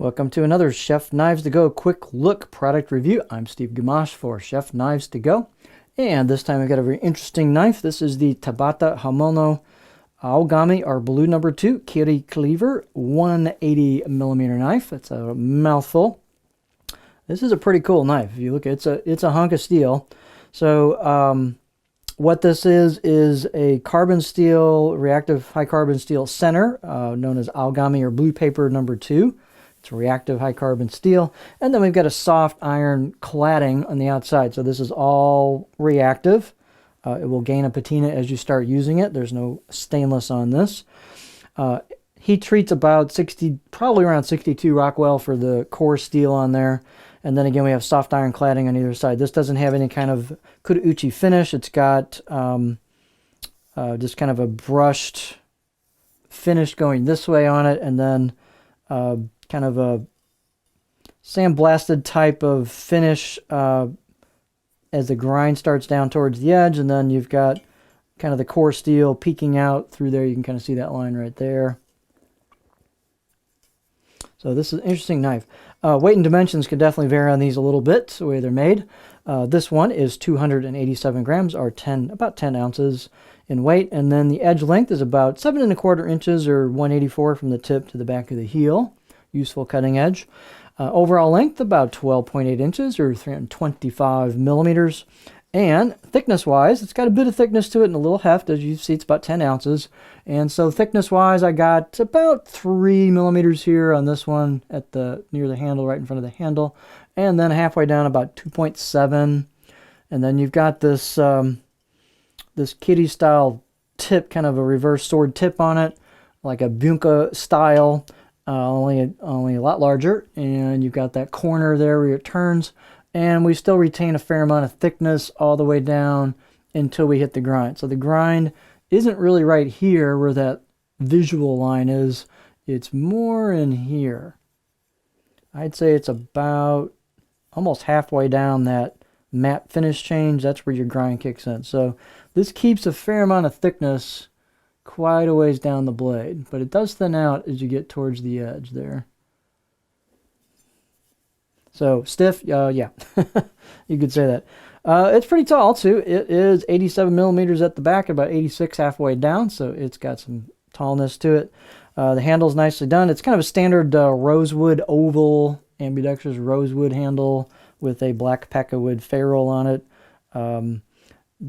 Welcome to another Chef Knives to Go quick look product review. I'm Steve Gamache for Chef Knives to Go. And this time I've got a very interesting knife. This is the Tabata Hamono Aogami, our blue number 2 Kiri Cleaver 180 millimeter knife. It's a mouthful. This is a pretty cool knife. If you look at it, it's a hunk of steel. So what this is a carbon steel, reactive high carbon steel center, known as Aogami or blue paper number 2. It's reactive high carbon steel. And then we've got a soft iron cladding on the outside. So this is all reactive. It will gain a patina as you start using it. There's no stainless on this. Heat treats about 60, probably around 62 Rockwell for the core steel on there. And then again, we have soft iron cladding on either side. This doesn't have any kind of Kudauchi finish. It's got just kind of a brushed finish going this way on it, and then kind of a sandblasted type of finish as the grind starts down towards the edge, and then you've got kind of the core steel peeking out through there. You can kind of see that line right there. So this is an interesting knife. Weight and dimensions could definitely vary on these a little bit, the way they're made. This one is 287 grams, or about 10 ounces in weight, and then the edge length is about 7 1/4 inches, or 184 from the tip to the back of the heel. Useful cutting edge. Overall length about 12.8 inches, or 325 millimeters. And thickness-wise, it's got a bit of thickness to it and a little heft. As you see, it's about 10 ounces. And so thickness-wise, I got about 3 millimeters here on this one at near the handle, right in front of the handle. And then halfway down, about 2.7. And then you've got this this kitty-style tip, kind of a reverse sword tip on it, like a bunka style, only a lot larger. And you've got that corner there where it turns. And we still retain a fair amount of thickness all the way down until we hit the grind. So the grind isn't really right here where that visual line is. It's more in here. I'd say it's about almost halfway down that matte finish change. That's where your grind kicks in. So this keeps a fair amount of thickness quite a ways down the blade, but it does thin out as you get towards the edge there. So stiff, yeah, you could say that. It's pretty tall too. It is 87 millimeters at the back, about 86 halfway down, so it's got some tallness to it. The handle's nicely done. It's kind of a standard rosewood oval, ambidextrous rosewood handle with a black peckerwood ferrule on it.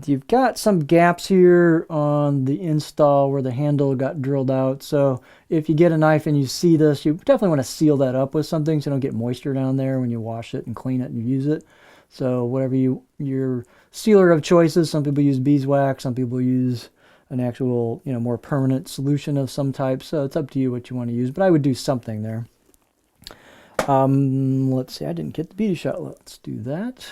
You've got some gaps here on the install where the handle got drilled out. So if you get a knife and you see this, you definitely want to seal that up with something so you don't get moisture down there when you wash it and clean it and use it. So whatever your sealer of choices, some people use beeswax, some people use an actual, more permanent solution of some type. So it's up to you what you want to use, but I would do something there. Let's see, I didn't get the beauty shot. Let's do that.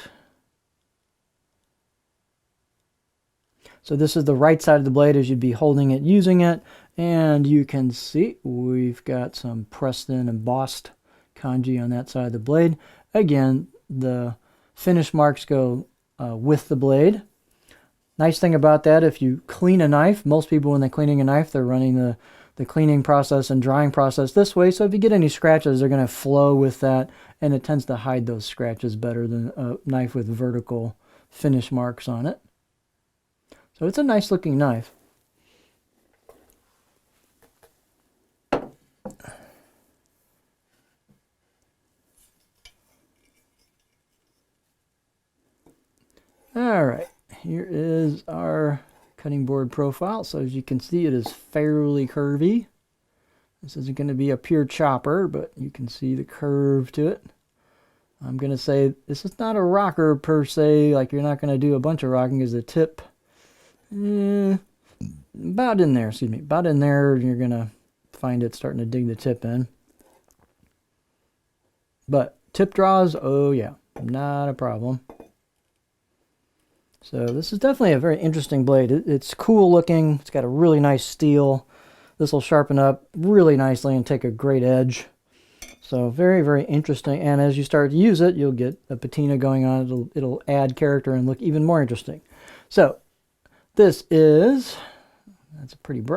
So this is the right side of the blade as you'd be holding it, using it. And you can see we've got some pressed in embossed kanji on that side of the blade. Again, the finish marks go with the blade. Nice thing about that, if you clean a knife, most people when they're cleaning a knife, they're running the cleaning process and drying process this way. So if you get any scratches, they're going to flow with that. And it tends to hide those scratches better than a knife with vertical finish marks on it. So it's a nice looking knife. All right, here is our cutting board profile. So as you can see, it is fairly curvy. This isn't going to be a pure chopper, but you can see the curve to it. I'm going to say this is not a rocker per se, like you're not going to do a bunch of rocking as the tip. About in there, excuse me. About in there, you're going to find it starting to dig the tip in. But tip draws, oh yeah, not a problem. So this is definitely a very interesting blade. It's cool looking. It's got a really nice steel. This will sharpen up really nicely and take a great edge. So very, very interesting. And as you start to use it, you'll get a patina going on. It'll add character and look even more interesting. So that's a pretty bright.